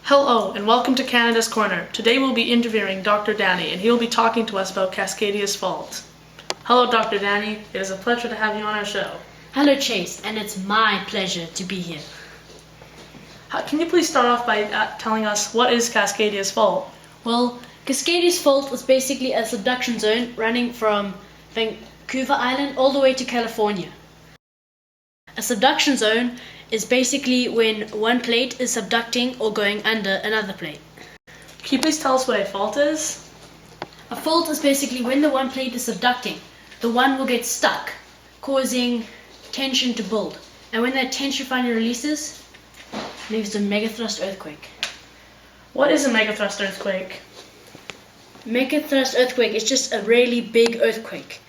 Hello and welcome to Canada's Corner. Today we'll be interviewing Dr. Danny and he will be talking to us about Cascadia's fault. Hello Dr. Danny, it is a pleasure to have you on our show. Hello Chase, and it's my pleasure to be here. Can you please start off by telling us what is Cascadia's fault? Well, Cascadia's fault was basically a subduction zone running from Vancouver Island all the way to California. A subduction zone is basically when one plate is subducting or going under another plate. Can you please tell us what a fault is? A fault is basically when the one plate is subducting, the one will get stuck, causing tension to build. And when that tension finally releases, it leaves a megathrust earthquake. What is a megathrust earthquake? Megathrust earthquake is just a really big earthquake,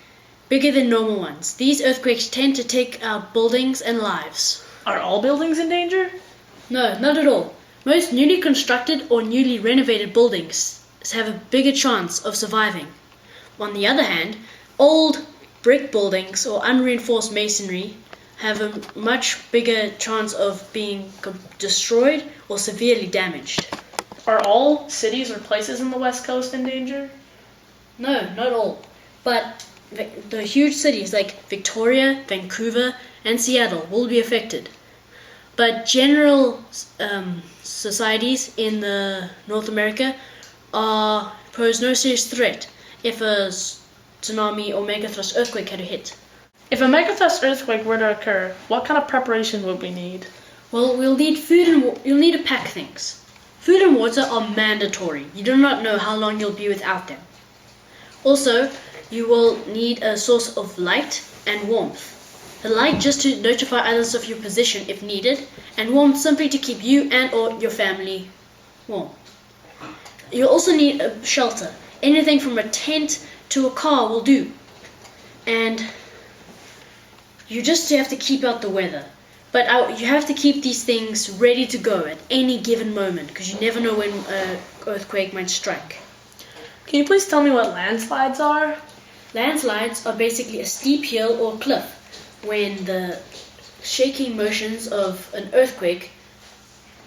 bigger than normal ones. These earthquakes tend to take out buildings and lives. Are all buildings in danger? No, not at all. Most newly constructed or newly renovated buildings have a bigger chance of surviving. On the other hand, old brick buildings or unreinforced masonry have a much bigger chance of being destroyed or severely damaged. Are all cities or places in the West Coast in danger? No, not all. But the huge cities like Victoria, Vancouver, and Seattle will be affected. But general societies in North America pose no serious threat if a tsunami or megathrust earthquake had to hit. If a megathrust earthquake were to occur, what kind of preparation would we need? Well, we'll need food and you'll need to pack things. Food and water are mandatory. You do not know how long you'll be without them. Also, you will need a source of light and warmth. The light just to notify others of your position if needed, and warmth simply to keep you and or your family warm. You'll also need a shelter. Anything from a tent to a car will do. And you just have to keep out the weather. But you have to keep these things ready to go at any given moment, because you never know when an earthquake might strike. Can you please tell me what landslides are? Landslides are basically a steep hill or cliff when the shaking motions of an earthquake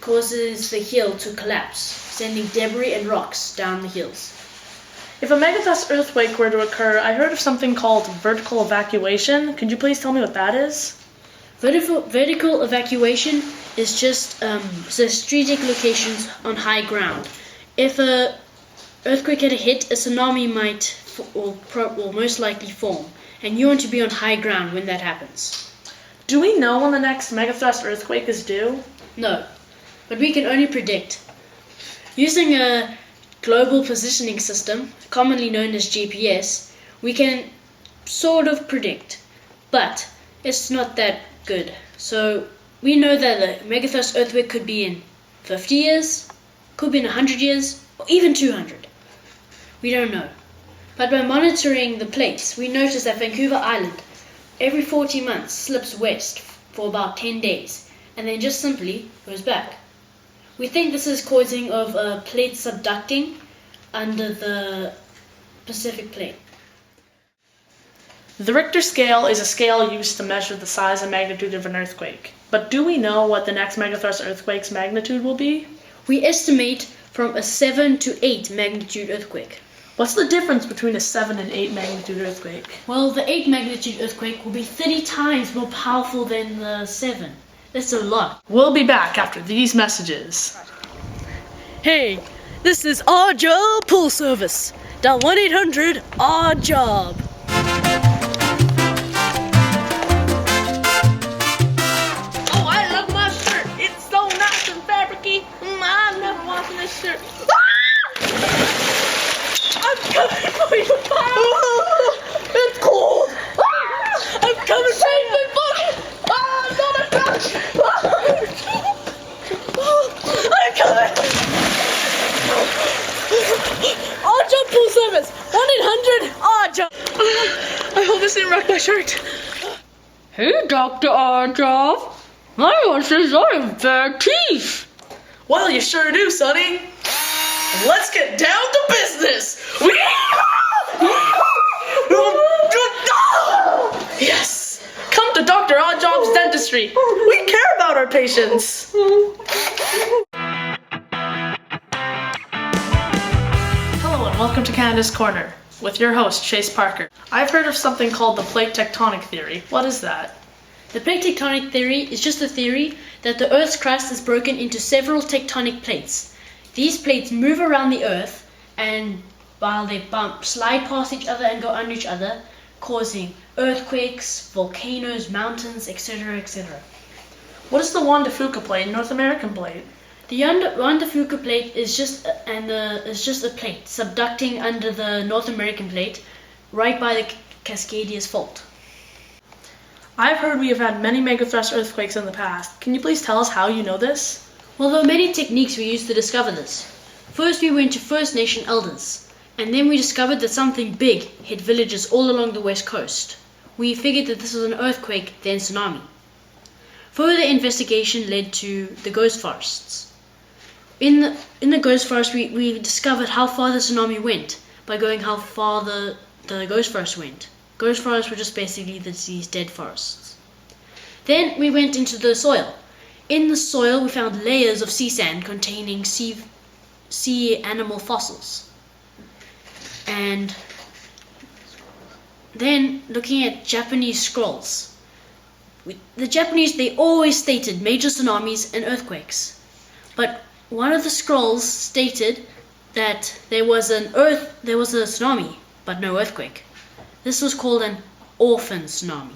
causes the hill to collapse, sending debris and rocks down the hills. If a megathrust earthquake were to occur, I heard of something called vertical evacuation. Could you please tell me what that is? Vertical evacuation is just strategic locations on high ground. If a earthquake had a hit, a tsunami might will most likely form, and you want to be on high ground when that happens. Do we know when the next megathrust earthquake is due? No, but we can only predict. Using a global positioning system, commonly known as GPS, we can sort of predict, but it's not that good. So we know that a megathrust earthquake could be in 50 years, could be in 100 years, or even 200. We don't know. But by monitoring the plates, we notice that Vancouver Island every 40 months slips west for about 10 days and then just simply goes back. We think this is causing of a plate subducting under the Pacific plate. The Richter scale is a scale used to measure the size and magnitude of an earthquake. But do we know what the next megathrust earthquake's magnitude will be? We estimate from a 7 to 8 magnitude earthquake. What's the difference between a 7 and 8 magnitude earthquake? Well, the 8 magnitude earthquake will be 30 times more powerful than the 7. That's a lot. We'll be back after these messages. Hey, this is Our Job Pool Service. Dial 1-800 Our Job. Oh, I love my shirt. It's so nice and fabricy. I'm never washing this shirt. I'm coming for you, Pop! It's cold! I'm coming for you, bucket! I'm gonna touch! I'm coming! Our Job Pool Service. 1-800 Our Job. I hope this didn't wreck my shirt. Hey, Dr. Our Job. My one says I have bad teeth. Well, you sure do, Sonny. Let's get down to business! Yes! Come to Dr. Oddjob's Dentistry. We care about our patients. Canada's Corner with your host, Chase Parker. I've heard of something called the plate tectonic theory. What is that? The plate tectonic theory is just a theory that the Earth's crust is broken into several tectonic plates. These plates move around the Earth, and while they slide past each other and go under each other, causing earthquakes, volcanoes, mountains, etc., etc. What is the Juan de Fuca plate, North American plate? The Juan de Fuca plate is just a plate subducting under the North American plate, right by the Cascadia's fault. I've heard we have had many megathrust earthquakes in the past. Can you please tell us how you know this? Well, there are many techniques we used to discover this. First, we went to First Nation elders, and then we discovered that something big hit villages all along the west coast. We figured that this was an earthquake, then tsunami. Further investigation led to the ghost forests. In the ghost forest, we discovered how far the tsunami went by going how far the ghost forest went. Ghost forests were just basically these dead forests. Then we went into the soil. In the soil, we found layers of sea sand containing sea animal fossils. And then looking at Japanese scrolls. The Japanese, they always stated major tsunamis and earthquakes. But one of the scrolls stated that there was a tsunami, but no earthquake. This was called an orphan tsunami.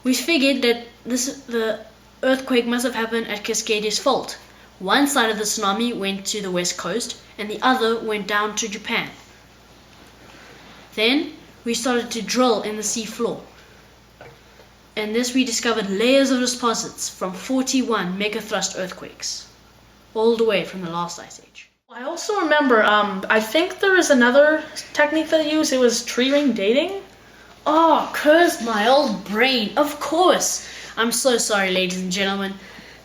We figured that the earthquake must have happened at Cascadia's fault. One side of the tsunami went to the west coast, and the other went down to Japan. Then we started to drill in the sea floor. And this we discovered layers of deposits from 41 megathrust earthquakes, all the way from the last ice age. I also remember, I think there was another technique that they used. It was tree ring dating. Oh, curse my old brain. Of course. I'm so sorry, ladies and gentlemen.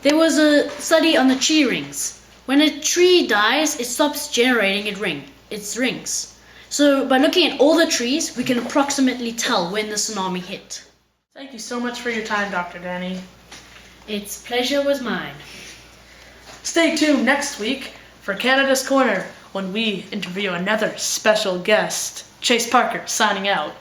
There was a study on the tree rings. When a tree dies, it stops generating its rings. So by looking at all the trees, we can approximately tell when the tsunami hit. Thank you so much for your time, Dr. Danny. Its pleasure was mine. Stay tuned next week for Canada's Corner when we interview another special guest. Chase Parker signing out.